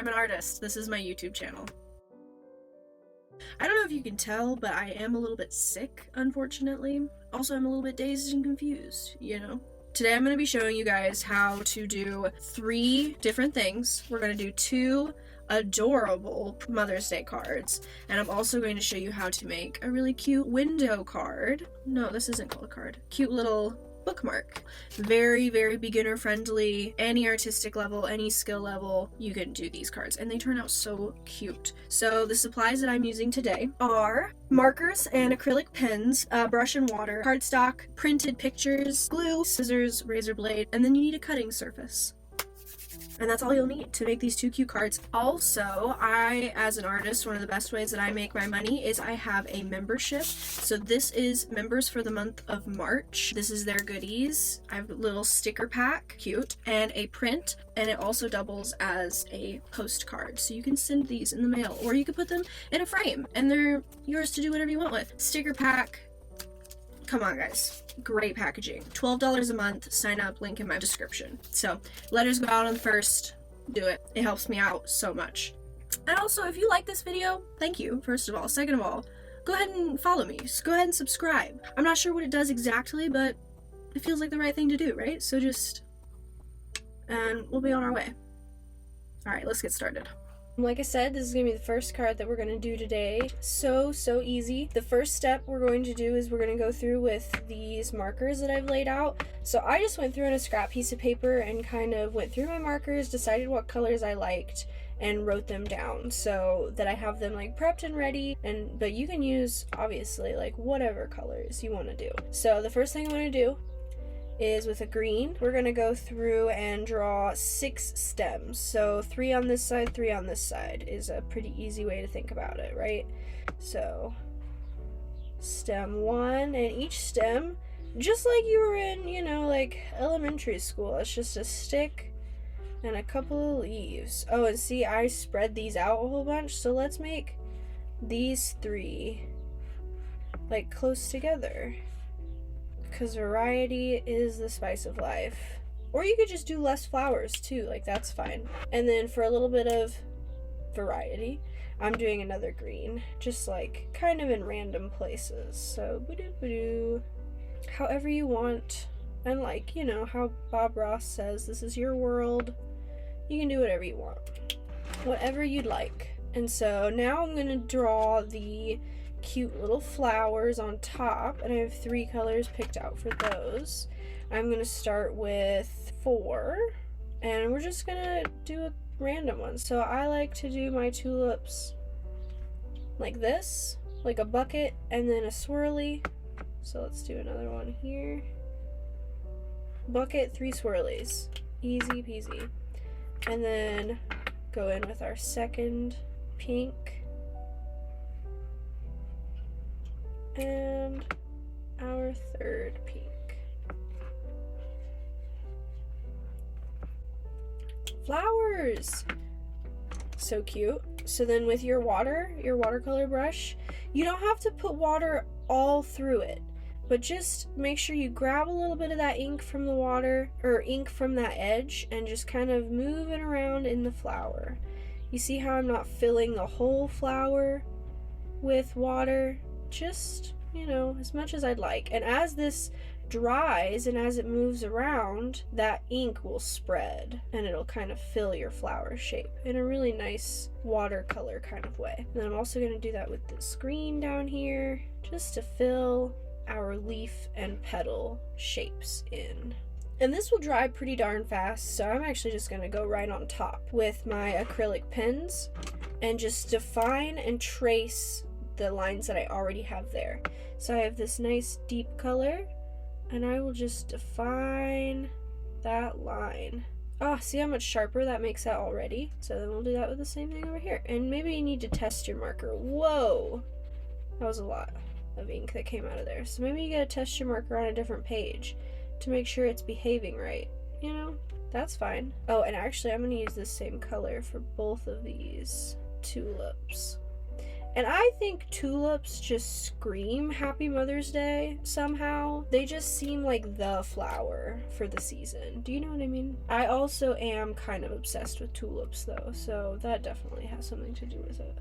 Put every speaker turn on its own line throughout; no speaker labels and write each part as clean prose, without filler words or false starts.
I'm an artist. This is my YouTube channel. I don't know if you can tell, but I am a little bit sick, unfortunately. Also, I'm a little bit dazed and confused, you know? Today I'm going to be showing you guys how to do 3 different things. We're going to do 2 adorable Mother's Day cards, and I'm also going to show you how to make a really cute window card. No, this isn't called a card. Cute little bookmark. Very, very beginner friendly. Any artistic level, any skill level, you can do these cards, and they turn out so cute. So the supplies that I'm using today are markers and acrylic pens, brush and water, cardstock, printed pictures, glue, scissors, razor blade, and then you need a cutting surface. And that's all you'll need to make these 2 cute cards. Also, as an artist, one of the best ways that I make my money is I have a membership. So this is members for the month of March. This is their goodies. I have a little sticker pack, cute, and a print, and it also doubles as a postcard. So you can send these in the mail, or you can put them in a frame, and they're yours to do whatever you want with. Sticker pack. Come on, guys. Great packaging. $12 a month. Sign up. Link in my description. So letters go out on the 1st. Do it. It helps me out so much. And also, if you like this video, thank you, first of all. Second of all, go ahead and follow me. Just go ahead and subscribe. I'm not sure what it does exactly, but it feels like the right thing to do, right? So and we'll be on our way. All right, let's get started. Like I said, this is going to be the first card that we're going to do today. So easy. The first step we're going to do is we're going to go through with these markers that I've laid out. So I just went through on a scrap piece of paper and kind of went through my markers, decided what colors I liked, and wrote them down so that I have them like prepped and ready. But you can use, obviously, like whatever colors you want to do. So the first thing I'm going to do is with a green, we're going to go through and draw 6 stems. So 3 on this side, 3 on this side is a pretty easy way to think about it, right? So stem 1, and each stem, just like you were in, you know, like elementary school, it's just a stick and a couple of leaves. Oh, and see, I spread these out a whole bunch, so let's make these 3 like close together, because variety is the spice of life. Or you could just do less flowers too, like that's fine. And then for a little bit of variety, I'm doing another green, just like kind of in random places. So however you want. And like, you know how Bob Ross says, this is your world. You can do whatever you want, whatever you'd like. And so now I'm gonna draw the cute little flowers on top, and I have 3 colors picked out for those. I'm gonna start with 4, and we're just gonna do a random one. So I like to do my tulips like this, like a bucket and then a swirly. So let's do another one here. Bucket, 3 swirlies, easy peasy. And then go in with our second pink and our third pink. Flowers! So cute. So then with your watercolor brush, you don't have to put water all through it, but just make sure you grab a little bit of that ink from the water, or ink from that edge, and just kind of move it around in the flower. You see how I'm not filling the whole flower with water? Just, you know, as much as I'd like. And as this dries and as it moves around, that ink will spread and it'll kind of fill your flower shape in a really nice watercolor kind of way. And then I'm also going to do that with this green down here, just to fill our leaf and petal shapes in. And this will dry pretty darn fast, so I'm actually just going to go right on top with my acrylic pens and just define and trace the lines that I already have there. So I have this nice deep color, and I will just define that line. Oh, see how much sharper that makes that already? So then we'll do that with the same thing over here. And maybe you need to test your marker. Whoa! That was a lot of ink that came out of there. So maybe you gotta test your marker on a different page to make sure it's behaving right. You know, that's fine. Oh, and actually I'm gonna use the same color for both of these tulips. And I think tulips just scream Happy Mother's Day somehow. They just seem like the flower for the season. Do you know what I mean? I also am kind of obsessed with tulips though, so that definitely has something to do with it.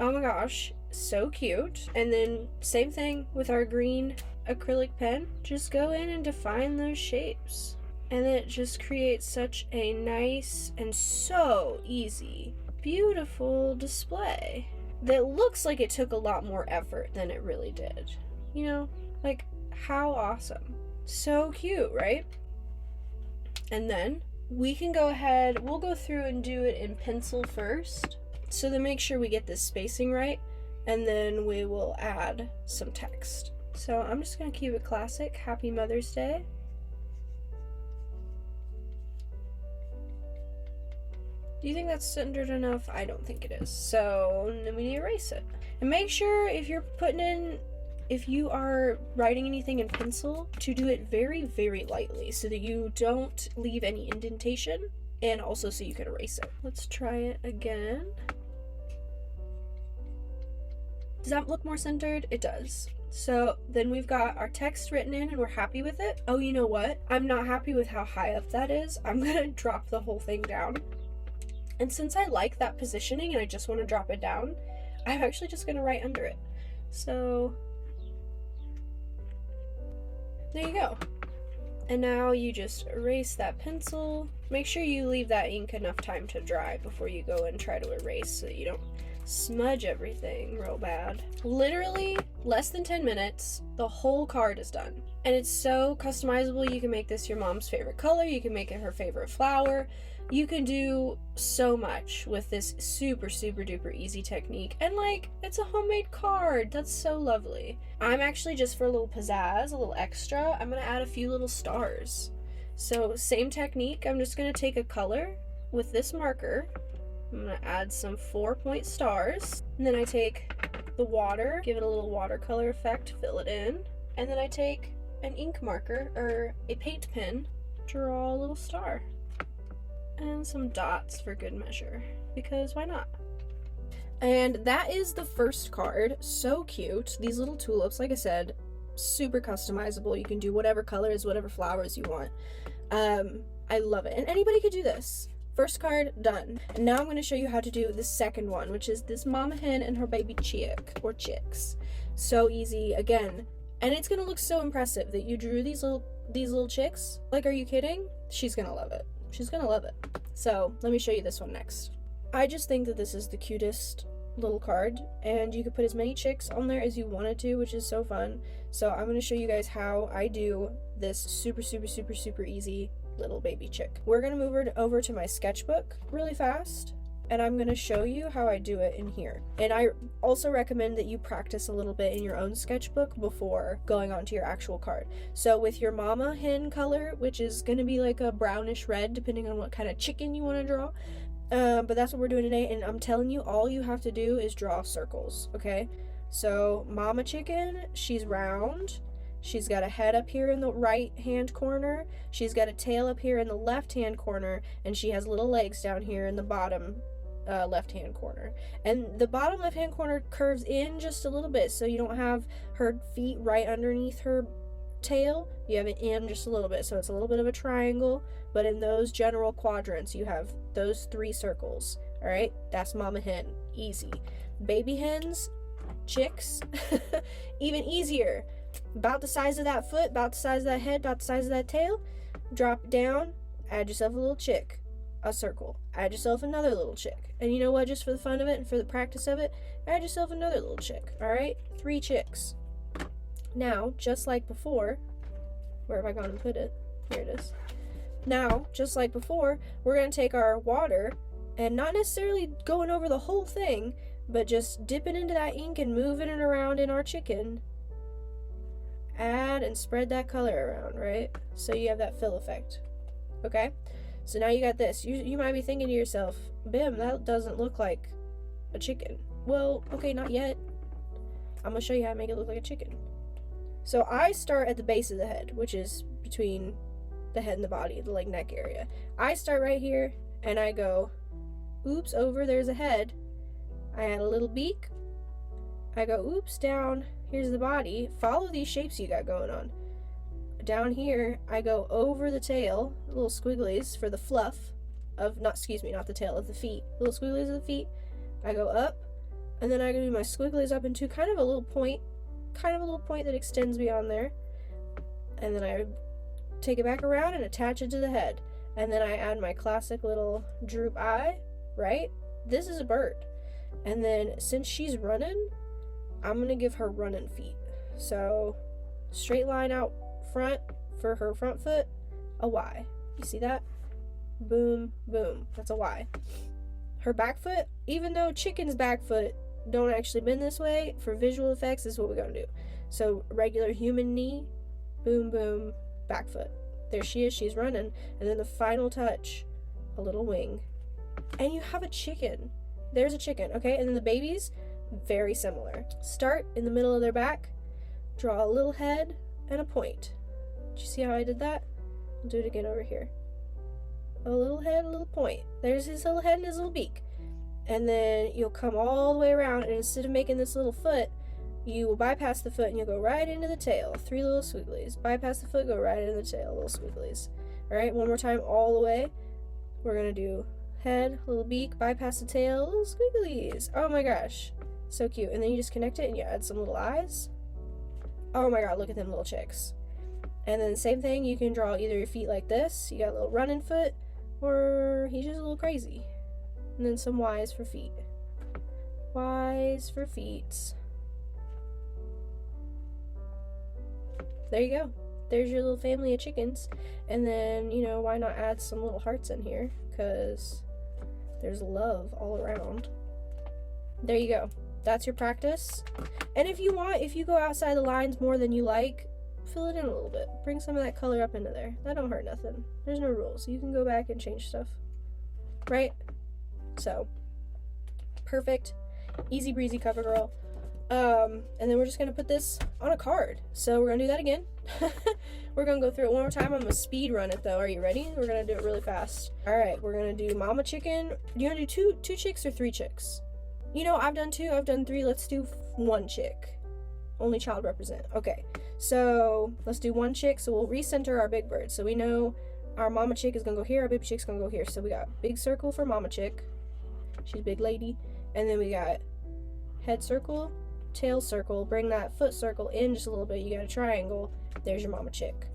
Oh my gosh, so cute. And then same thing with our green acrylic pen. Just go in and define those shapes. And then it just creates such a nice and so easy, beautiful display that looks like it took a lot more effort than it really did. You know, like how awesome. So cute, right? And then we can go ahead, we'll go through and do it in pencil first. So then make sure we get this spacing right, and then we will add some text. So I'm just gonna keep it classic, Happy Mother's Day. Do you think that's centered enough? I don't think it is. So then we need to erase it. And make sure if you are writing anything in pencil, to do it very, very lightly so that you don't leave any indentation, and also so you can erase it. Let's try it again. Does that look more centered? It does. So then we've got our text written in and we're happy with it. Oh, you know what? I'm not happy with how high up that is. I'm gonna drop the whole thing down. And since I like that positioning and I just want to drop it down, I'm actually just gonna write under it. So there you go. And now you just erase that pencil. Make sure you leave that ink enough time to dry before you go and try to erase so that you don't smudge everything real bad. Literally less than 10 minutes, the whole card is done. And it's so customizable. You can make this your mom's favorite color. You can make it her favorite flower. You can do so much with this super, super duper easy technique. And like, it's a homemade card. That's so lovely. I'm actually, just for a little pizzazz, a little extra, I'm gonna add a few little stars. So same technique. I'm just gonna take a color with this marker. I'm gonna add some 4-point stars. And then I take the water, give it a little watercolor effect, fill it in. And then I take an ink marker, or a paint pen, draw a little star. And some dots for good measure, because why not? And that is the first card. So cute. These little tulips, like I said, super customizable. You can do whatever colors, whatever flowers you want. I love it. And anybody could do this. First card done. And now I'm going to show you how to do the second one, which is this mama hen and her baby chick, or chicks. So easy again. And it's going to look so impressive that you drew these little chicks. Like, are you kidding? She's going to love it. She's going to love it. So let me show you this one next. I just think that this is the cutest little card, and you could put as many chicks on there as you wanted to, which is so fun. So I'm going to show you guys how I do this super, super, super, super easy little baby chick. We're going to move her over to my sketchbook really fast, and I'm going to show you how I do it in here. And I also recommend that you practice a little bit in your own sketchbook before going on to your actual card. So with your mama hen color, which is going to be like a brownish red depending on what kind of chicken you want to draw, but that's what we're doing today. And I'm telling you, all you have to do is draw circles, okay? So mama chicken, she's round. She's got a head up here in the right hand corner. She's got a tail up here in the left hand corner, and she has little legs down here in the bottom left hand corner. And the bottom left hand corner curves in just a little bit, so you don't have her feet right underneath her tail. You have it in just a little bit, so it's a little bit of a triangle, but in those general quadrants you have those 3 circles. All right, that's mama hen. Easy. Baby hens, chicks, even easier. About the size of that foot, about the size of that head, about the size of that tail. Drop it down, add yourself a little chick, a circle. Add yourself another little chick. And you know what, just for the fun of it and for the practice of it, add yourself another little chick. All right, 3 chicks. Now, just like before, where have I gone and put it? Here it is. Now, just like before, we're going to take our water and not necessarily going over the whole thing, but just dipping into that ink and moving it around in our chicken. Add and spread that color around, right? So you have that fill effect. Okay? So now you got this. You might be thinking to yourself, Bim, that doesn't look like a chicken. Well, okay, not yet. I'm going to show you how to make it look like a chicken. So I start at the base of the head, which is between the head and the body, the like neck area. I start right here and I go, oops, over, there's a head. I add a little beak. I go, oops, down. Here's the body. Follow these shapes you got going on. Down here, I go over the tail, little squigglies for the fluff of, not the tail, of the feet. Little squigglies of the feet. I go up, and then I do my squigglies up into kind of a little point that extends beyond there. And then I take it back around and attach it to the head. And then I add my classic little droop eye, right? This is a bird. And then since she's running, I'm gonna give her running feet. So straight line out front for her front foot, a Y. You see that? Boom, boom. That's a Y. Her back foot, even though chicken's back foot don't actually bend this way, for visual effects, this is what we're gonna do. So regular human knee, boom, boom, back foot. There she is, she's running. And then the final touch, a little wing. And you have a chicken. There's a chicken, okay? And then the babies, very similar. Start in the middle of their back, draw a little head and a point. Did you see how I did that? I'll do it again over here. A little head, a little point. There's his little head and his little beak. And then you'll come all the way around, and instead of making this little foot, you will bypass the foot and you'll go right into the tail. 3 little swigglies. Bypass the foot, go right into the tail, little swigglies. Alright, one more time all the way. We're gonna do head, little beak, bypass the tail, little squigglies. Oh my gosh. So cute. And then you just connect it and you add some little eyes. Oh my god, look at them little chicks. And then same thing, you can draw either your feet like this, you got a little running foot, or he's just a little crazy. And then some Y's for feet. Y's for feet. There you go. There's your little family of chickens. And then, you know, why not add some little hearts in here? Because there's love all around. There you go. That's your practice. And if you want, if you go outside the lines more than you like, fill it in a little bit. Bring some of that color up into there. That don't hurt nothing. There's no rules. You can go back and change stuff. Right? So, perfect. Easy breezy cover girl. And then we're just gonna put this on a card. So we're gonna do that again. We're gonna go through it one more time. I'm gonna speed run it though. Are you ready? We're gonna do it really fast. Alright, we're gonna do mama chicken. Do you wanna do two chicks or 3 chicks? You know, I've done 2, I've done 3. Let's do 1 chick. Only child represent. Okay, so let's do 1 chick. So we'll recenter our big bird. So we know our mama chick is gonna go here, our baby chick's gonna go here. So we got big circle for mama chick. She's a big lady. And then we got head circle, tail circle. Bring that foot circle in just a little bit. You got a triangle. There's your mama chick.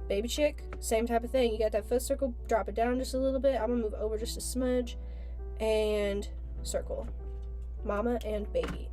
Baby chick, same type of thing. You got that foot circle, drop it down just a little bit. I'm gonna move over just a smudge. And circle. Mama and baby.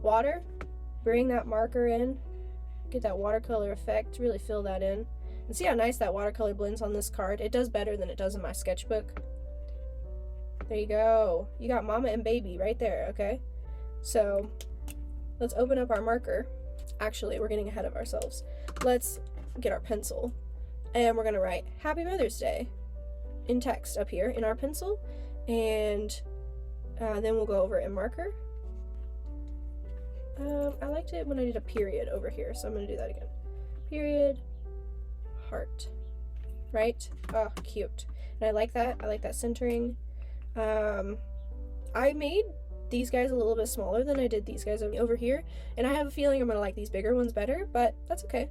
Water, bring that marker in. Get that watercolor effect, really fill that in. And see how nice that watercolor blends on this card? It does better than it does in my sketchbook. There you go. You got mama and baby right there, okay? So, let's open up our marker. Actually, we're getting ahead of ourselves. Let's get our pencil. And we're gonna write Happy Mother's Day in text up here in our pencil. And then we'll go over it in marker. I liked it when I did a period over here, so I'm gonna do that again. Period, heart, right? Oh, cute. And I like that centering. I made these guys a little bit smaller than I did these guys over here, and I have a feeling I'm gonna like these bigger ones better, but that's okay.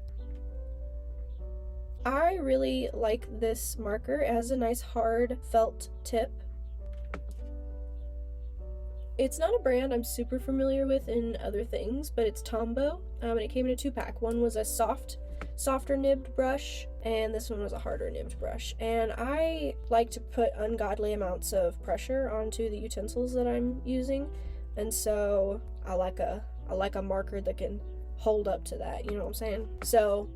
I really like this marker. It has a nice hard felt tip. It's not a brand I'm super familiar with in other things, but it's Tombow, and it came in a 2-pack. One was a softer nibbed brush, and this one was a harder nibbed brush. And I like to put ungodly amounts of pressure onto the utensils that I'm using, and so I like a marker that can hold up to that, you know what I'm saying? So,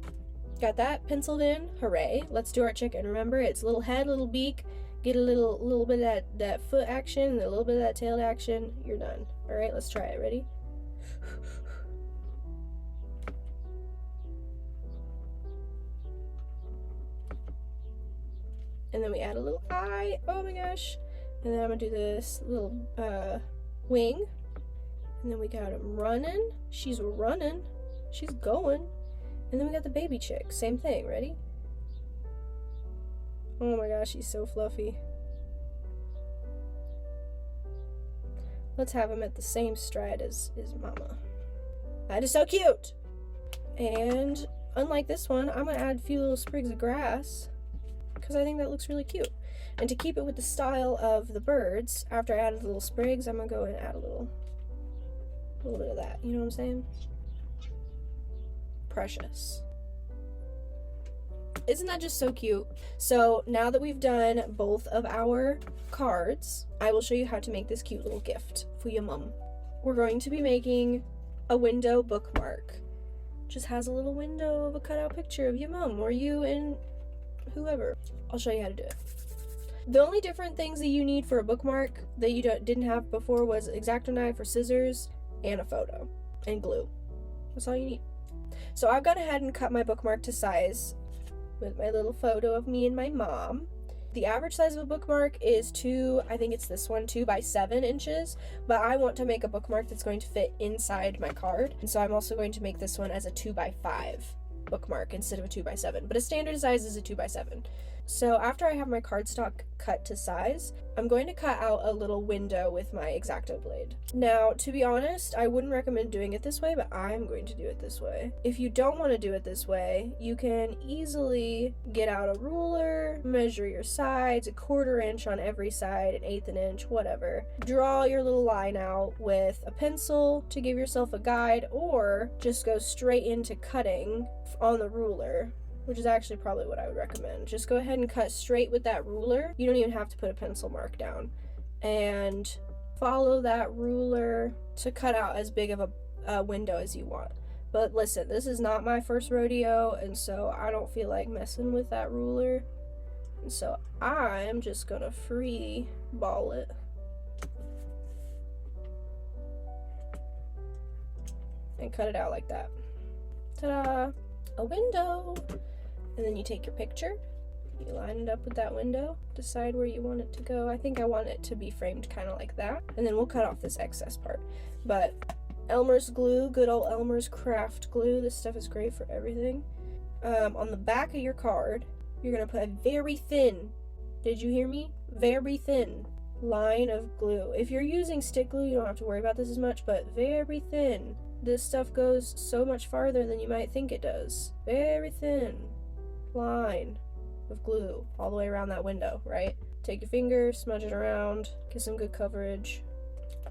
got that penciled in. Hooray. Let's do our chicken. Remember, it's little head, little beak. Get a little bit of that foot action and a little bit of that tail action. You're done. Alright, let's try it. Ready? And then we add a little eye. Oh my gosh. And then I'm gonna do this little wing. And then we got him running. She's running. She's going. And then we got the baby chick. Same thing. Ready? Oh my gosh, she's so fluffy. Let's have him at the same stride as his mama. That is so cute! And unlike this one, I'm gonna add a few little sprigs of grass because I think that looks really cute. And to keep it with the style of the birds, after I added the little sprigs, I'm gonna go and add a little bit of that. You know what I'm saying? Precious. Isn't that just so cute? So now that we've done both of our cards, I will show you how to make this cute little gift for your mom. We're going to be making a window bookmark. Just has a little window of a cutout picture of your mom or you and whoever. I'll show you how to do it. The only different things that you need for a bookmark that you didn't have before was X-Acto knife or scissors and a photo and glue. That's all you need. So I've gone ahead and cut my bookmark to size with my little photo of me and my mom. The average size of a bookmark is I think it's this one, 2 by 7 inches, but I want to make a bookmark that's going to fit inside my card. And so I'm also going to make this one as a 2 by 5 bookmark instead of a 2 by 7, but a standard size is a 2 by 7. So after I have my cardstock cut to size, I'm going to cut out a little window with my X-Acto blade. Now, to be honest, I wouldn't recommend doing it this way, but I'm going to do it this way. If you don't want to do it this way, you can easily get out a ruler, measure your sides, 1/4 inch on every side, 1/8 an inch, whatever. Draw your little line out with a pencil to give yourself a guide, or just go straight into cutting on the ruler, which is actually probably what I would recommend. Just go ahead and cut straight with that ruler. You don't even have to put a pencil mark down. And follow that ruler to cut out as big of a window as you want. But listen, this is not my first rodeo, and so I don't feel like messing with that ruler. And so I'm just gonna free ball it. And cut it out like that. Ta-da! A window! And then you take your picture, you line it up with that window, decide where you want it to go. I think I want it to be framed kind of like that. And then we'll cut off this excess part. But Elmer's glue, good old Elmer's craft glue, this stuff is great for everything. On the back of your card, you're going to put a very thin, did you hear me? Very thin line of glue. If you're using stick glue, you don't have to worry about this as much, but very thin. This stuff goes so much farther than you might think it does. Very thin line of glue all the way around that window, right? Take your finger, smudge it around, get some good coverage,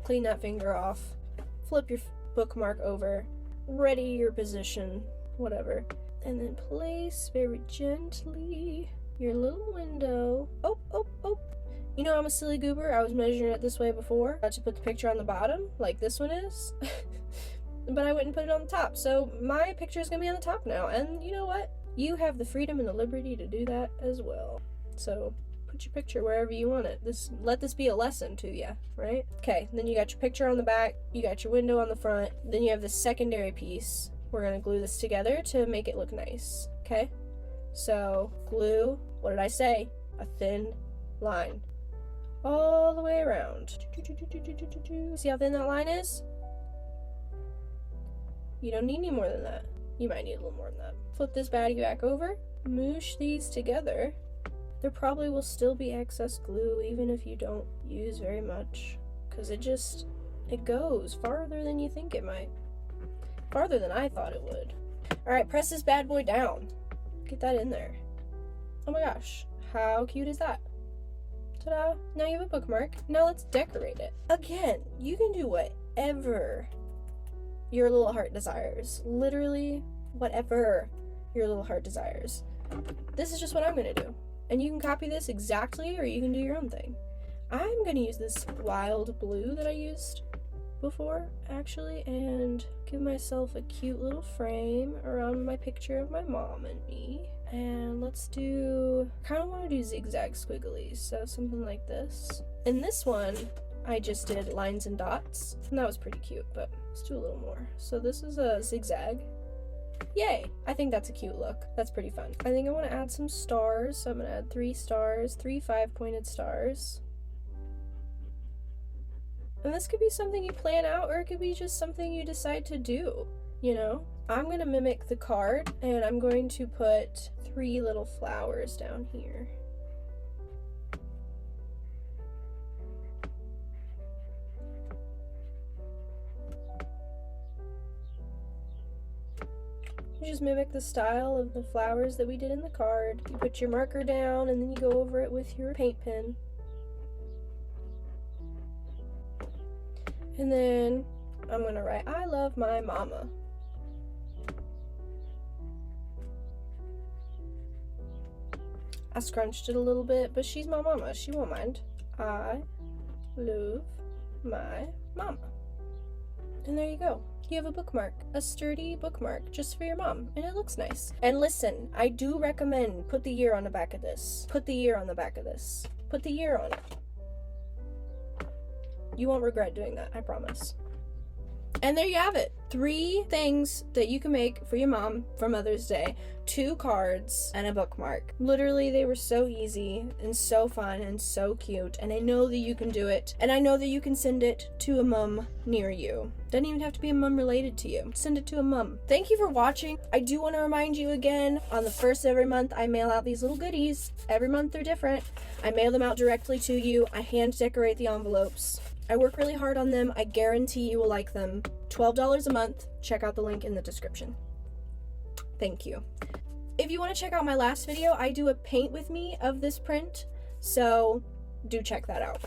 clean that finger off, flip your bookmark over, ready your position, whatever, and then place very gently your little window. Oh. You know, I'm a silly goober. I was measuring it this way before to put the picture on the bottom, like this one is. But I went and put it on the top, so my picture is gonna be on the top now. And you know what? You have the freedom and the liberty to do that as well. So put your picture wherever you want it. Let this be a lesson to you, right? Okay, then you got your picture on the back, you got your window on the front, then you have this secondary piece. We're gonna glue this together to make it look nice, okay? So glue, what did I say? A thin line. All the way around. See how thin that line is? You don't need any more than that. You might need a little more than that. Flip this baddie back over, moosh these together. There probably will still be excess glue even if you don't use very much, because it goes farther than you think it might. Farther than I thought it would. Alright, press this bad boy down. Get that in there. Oh my gosh, how cute is that? Ta-da! Now you have a bookmark. Now let's decorate it. Again, you can do whatever your little heart desires. Literally, whatever your little heart desires. This is just what I'm gonna do. And you can copy this exactly, or you can do your own thing. I'm gonna use this wild blue that I used before, actually, and give myself a cute little frame around my picture of my mom and me. And let's do, kind of want to do zigzag squigglies, so something like this. In this one, I just did lines and dots, and that was pretty cute, but let's do a little more. So this is a zigzag. Yay! I think that's a cute look. That's pretty fun. I think I want to add some stars, so I'm going to add 3 stars, 3 5-pointed stars. And this could be something you plan out, or it could be just something you decide to do, you know? I'm going to mimic the card, and I'm going to put 3 little flowers down here. You just mimic the style of the flowers that we did in the card. You put your marker down and then you go over it with your paint pen. And then I'm gonna write, I love my mama. I scrunched it a little bit, but she's my mama. She won't mind. I love my mama. And there you go. You have a bookmark, a sturdy bookmark just for your mom, and it looks nice. And listen, I do recommend put the year on the back of this. Put the year on the back of this. Put the year on it. You won't regret doing that, I promise. And there you have it. 3 things that you can make for your mom for Mother's Day. 2 cards and a bookmark. Literally, they were so easy and so fun and so cute. And I know that you can do it. And I know that you can send it to a mom near you. Doesn't even have to be a mom related to you. Send it to a mom. Thank you for watching. I do want to remind you again, on the first of every month, I mail out these little goodies. Every month they're different. I mail them out directly to you. I hand decorate the envelopes. I work really hard on them. I guarantee you will like them. $12 a month. Check out the link in the description. Thank you. If you want to check out my last video, I do a paint with me of this print, so do check that out.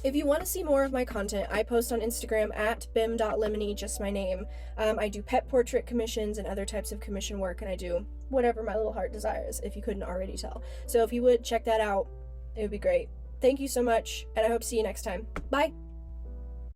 If you want to see more of my content, I post on Instagram at bim.lemony, just my name. I do pet portrait commissions and other types of commission work, and I do whatever my little heart desires, if you couldn't already tell. So if you would check that out, it would be great. Thank you so much, and I hope to see you next time. Bye!